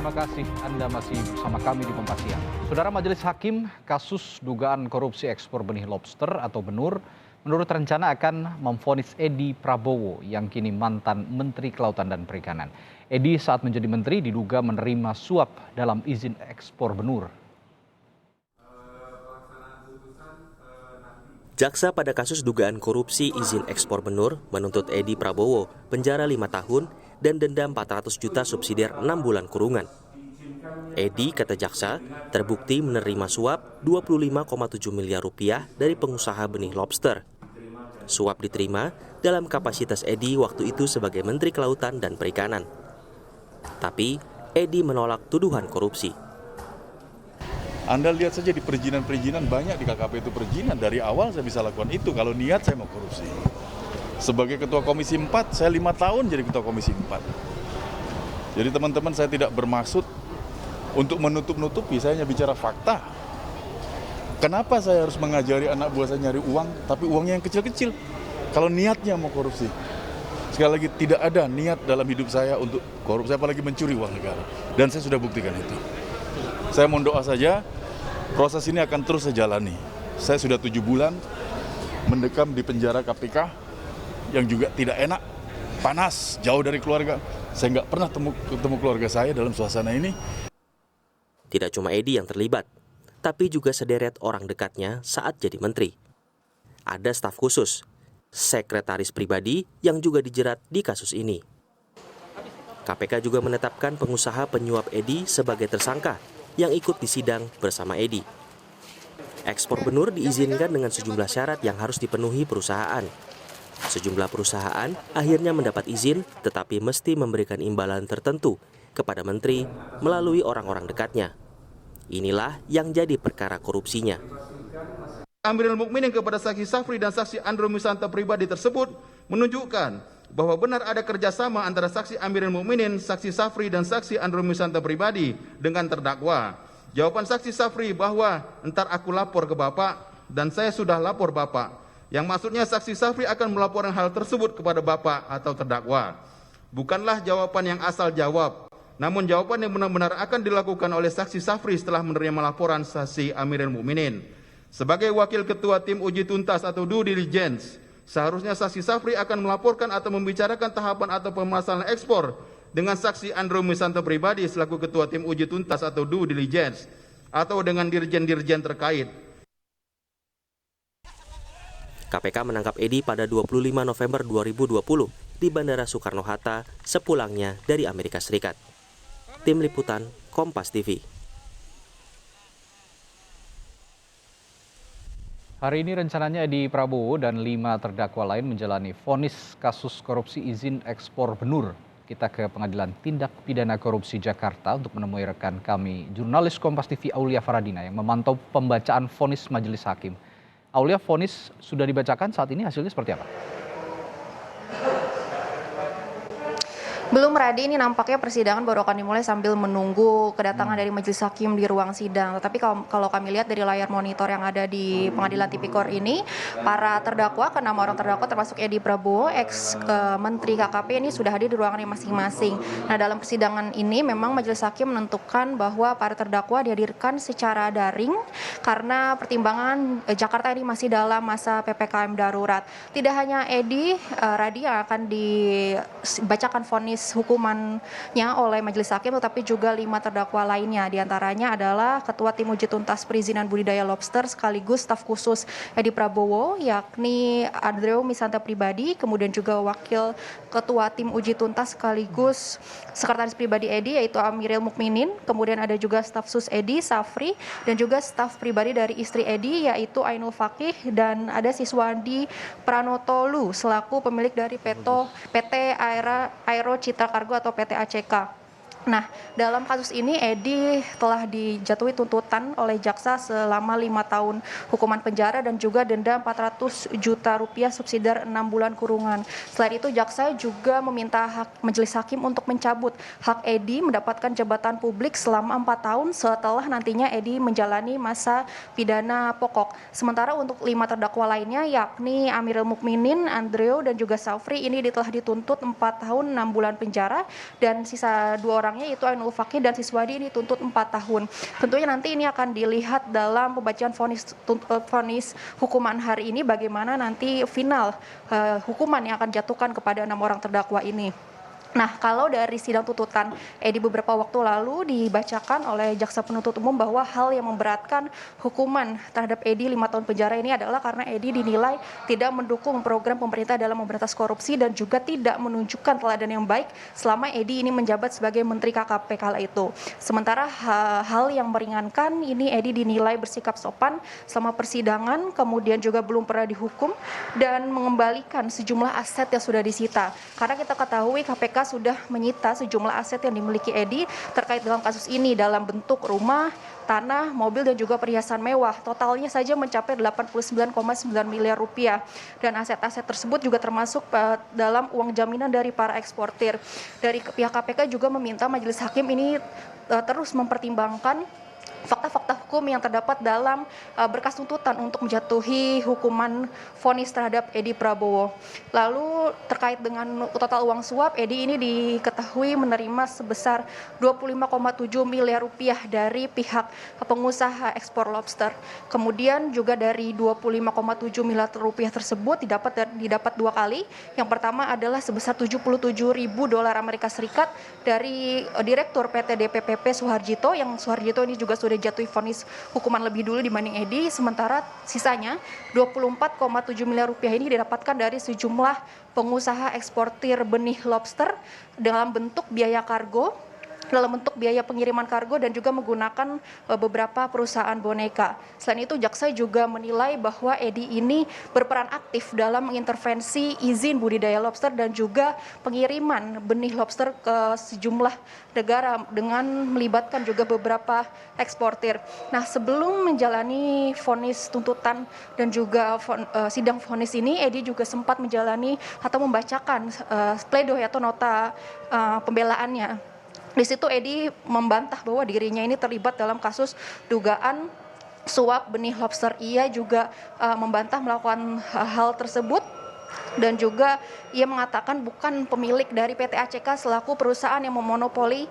terima kasih Anda masih bersama kami di Kompas Siang. Saudara Majelis Hakim kasus dugaan korupsi ekspor benih lobster atau benur menurut rencana akan memvonis Edi Prabowo yang kini mantan Menteri Kelautan dan Perikanan. Edi saat menjadi menteri diduga menerima suap dalam izin ekspor benur. Jaksa pada kasus dugaan korupsi izin ekspor benur menuntut Edi Prabowo penjara 5 tahun dan denda 400 juta subsidiar 6 bulan kurungan. Edi, kata jaksa, terbukti menerima suap 25,7 miliar rupiah dari pengusaha benih lobster. Suap diterima dalam kapasitas Edi waktu itu sebagai Menteri Kelautan dan Perikanan. Tapi Edi menolak tuduhan korupsi. Anda lihat saja di perizinan-perizinan banyak di KKP itu perizinan. Dari awal saya bisa lakukan itu kalau niat saya mau korupsi. Sebagai Ketua Komisi 4, saya 5 tahun jadi Ketua Komisi 4. Jadi teman-teman, saya tidak bermaksud untuk menutup-nutupi, saya hanya bicara fakta. Kenapa saya harus mengajari anak buah saya nyari uang, tapi uangnya yang kecil-kecil? Kalau niatnya mau korupsi. Sekali lagi, tidak ada niat dalam hidup saya untuk korupsi, apalagi mencuri uang negara. Dan saya sudah buktikan itu. Saya mohon doa saja, proses ini akan terus saya jalani. Saya sudah 7 bulan mendekam di penjara KPK yang juga tidak enak, panas, jauh dari keluarga. Saya nggak pernah ketemu keluarga saya dalam suasana ini. Tidak cuma Edi yang terlibat, tapi juga sederet orang dekatnya saat jadi menteri. Ada staf khusus, sekretaris pribadi yang juga dijerat di kasus ini. KPK juga menetapkan pengusaha penyuap Edi sebagai tersangka yang ikut di sidang bersama Edi. Ekspor benur diizinkan dengan sejumlah syarat yang harus dipenuhi perusahaan. Sejumlah perusahaan akhirnya mendapat izin, tetapi mesti memberikan imbalan tertentu kepada menteri melalui orang-orang dekatnya. Inilah yang jadi perkara korupsinya. Amirul Mukminin kepada saksi Safri dan saksi Andro Misanta pribadi tersebut menunjukkan bahwa benar ada kerjasama antara saksi Amirul Mukminin, saksi Safri, dan saksi Andro Misanta pribadi dengan terdakwa. Jawaban saksi Safri bahwa entar aku lapor ke Bapak dan saya sudah lapor Bapak. Yang maksudnya saksi Safri akan melaporkan hal tersebut kepada Bapak atau terdakwa. Bukanlah jawaban yang asal jawab, namun jawaban yang benar-benar akan dilakukan oleh saksi Safri setelah menerima laporan saksi Amirul Mukminin. Sebagai wakil ketua tim uji tuntas atau due diligence, seharusnya saksi Safri akan melaporkan atau membicarakan tahapan atau permasalahan ekspor dengan saksi Andro Misanta pribadi selaku ketua tim uji tuntas atau due diligence atau dengan dirjen-dirjen terkait. KPK menangkap Edi pada 25 November 2020 di Bandara Soekarno-Hatta sepulangnya dari Amerika Serikat. Tim Liputan, Kompas TV. Hari ini rencananya Edi Prabowo dan 5 terdakwa lain menjalani vonis kasus korupsi izin ekspor benur. Kita ke Pengadilan Tindak Pidana Korupsi Jakarta untuk menemui rekan kami, jurnalis Kompas TV Aulia Faradina yang memantau pembacaan vonis Majelis Hakim. Aulia, vonis sudah dibacakan, saat ini hasilnya seperti apa? Belum, Radi, ini nampaknya persidangan baru akan dimulai sambil menunggu kedatangan dari majelis hakim di ruang sidang. Tetapi kalau kami lihat dari layar monitor yang ada di Pengadilan Tipikor ini, para terdakwa, ke-6 orang terdakwa termasuk Edi Prabowo, ex-menteri KKP, ini sudah hadir di ruangannya masing-masing. Nah, dalam persidangan ini memang majelis hakim menentukan bahwa para terdakwa dihadirkan secara daring karena pertimbangan Jakarta ini masih dalam masa PPKM darurat. Tidak hanya Edi, Radi, yang akan dibacakan vonis hukumannya oleh majelis hakim, tetapi juga 5 terdakwa lainnya. Di antaranya adalah Ketua Tim Uji Tuntas Perizinan Budidaya Lobster sekaligus staf khusus Edi Prabowo, yakni Andro Misanta pribadi, kemudian juga Wakil Ketua Tim Uji Tuntas sekaligus Sekretaris Pribadi Edi, yaitu Amirul Mukminin, kemudian ada juga staf sus Edi, Safri, dan juga staf pribadi dari istri Edi, yaitu Ainul Fakih, dan ada Siswandi Pranotolu selaku pemilik dari PT Aero Citra Kargo atau PT ACK. Nah, dalam kasus ini Edi telah dijatuhi tuntutan oleh jaksa selama 5 tahun hukuman penjara dan juga denda 400 juta rupiah subsidiar 6 bulan kurungan. Selain itu, jaksa juga meminta majelis hakim untuk mencabut hak Edi mendapatkan jabatan publik selama 4 tahun setelah nantinya Edi menjalani masa pidana pokok. Sementara untuk 5 terdakwa lainnya, yakni Amirul Mukminin, Andreo, dan juga Safri, ini telah dituntut 4 tahun 6 bulan penjara, dan sisa 2 orang orangnya yaitu Ainul Fakih dan Siswadi ini dituntut 4 tahun. Tentunya nanti ini akan dilihat dalam pembacaan vonis hukuman hari ini bagaimana nanti final hukuman yang akan dijatuhkan kepada 6 orang terdakwa ini. Nah, kalau dari sidang tuntutan Edi beberapa waktu lalu dibacakan oleh jaksa penuntut umum bahwa hal yang memberatkan hukuman terhadap Edi 5 tahun penjara ini adalah karena Edi dinilai tidak mendukung program pemerintah dalam memberantas korupsi dan juga tidak menunjukkan teladan yang baik selama Edi ini menjabat sebagai Menteri KKP kala itu. Sementara hal yang meringankan ini Edi dinilai bersikap sopan selama persidangan, kemudian juga belum pernah dihukum dan mengembalikan sejumlah aset yang sudah disita. Karena kita ketahui KPK sudah menyita sejumlah aset yang dimiliki Edi terkait dengan kasus ini dalam bentuk rumah, tanah, mobil dan juga perhiasan mewah. Totalnya saja mencapai 89,9 miliar rupiah. Dan aset-aset tersebut juga termasuk dalam uang jaminan dari para eksportir. Dari pihak KPK juga meminta majelis hakim ini terus mempertimbangkan fakta-fakta hukum yang terdapat dalam berkas tuntutan untuk menjatuhi hukuman vonis terhadap Edi Prabowo. Lalu terkait dengan total uang suap, Edi ini diketahui menerima sebesar 25,7 miliar rupiah dari pihak pengusaha ekspor lobster. Kemudian juga dari 25,7 miliar rupiah tersebut didapat 2 kali. Yang pertama adalah sebesar 77.000 dolar Amerika Serikat dari Direktur PT DPPP Suharjito, yang Suharjito ini juga sudah jatuhi vonis hukuman lebih dulu dibanding Edi, sementara sisanya 24,7 miliar rupiah ini didapatkan dari sejumlah pengusaha eksportir benih lobster dalam bentuk biaya kargo, dalam bentuk biaya pengiriman kargo dan juga menggunakan beberapa perusahaan boneka. Selain itu, jaksa juga menilai bahwa Edi ini berperan aktif dalam mengintervensi izin budidaya lobster dan juga pengiriman benih lobster ke sejumlah negara dengan melibatkan juga beberapa eksportir. Nah, sebelum menjalani vonis tuntutan dan juga sidang vonis ini, Edi juga sempat menjalani atau membacakan pledoi atau nota pembelaannya. Di situ Edi membantah bahwa dirinya ini terlibat dalam kasus dugaan suap benih lobster. Ia juga membantah melakukan hal tersebut dan juga ia mengatakan bukan pemilik dari PT ACK selaku perusahaan yang memonopoli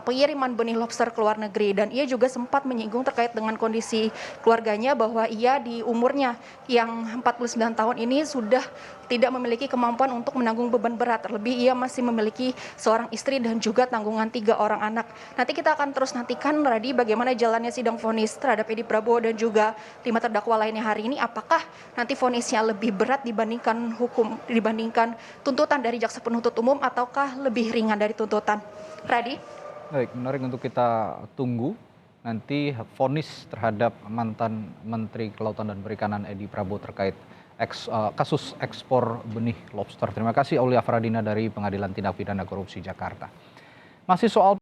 pengiriman benih lobster ke luar negeri. Dan ia juga sempat menyinggung terkait dengan kondisi keluarganya bahwa ia di umurnya yang 49 tahun ini sudah tidak memiliki kemampuan untuk menanggung beban berat. Terlebih ia masih memiliki seorang istri dan juga tanggungan 3 orang anak. Nanti kita akan terus nantikan, Radi, bagaimana jalannya sidang vonis terhadap Edi Prabowo dan juga 5 terdakwa lainnya hari ini. Apakah nanti vonisnya lebih berat dibandingkan tuntutan dari jaksa penuntut umum ataukah lebih ringan dari tuntutan? Radi? Baik, menarik untuk kita tunggu nanti vonis terhadap mantan Menteri Kelautan dan Perikanan Edi Prabowo terkait kasus ekspor benih lobster. Terima kasih Aulia Fradina dari Pengadilan Tindak Pidana Korupsi Jakarta. Masih soal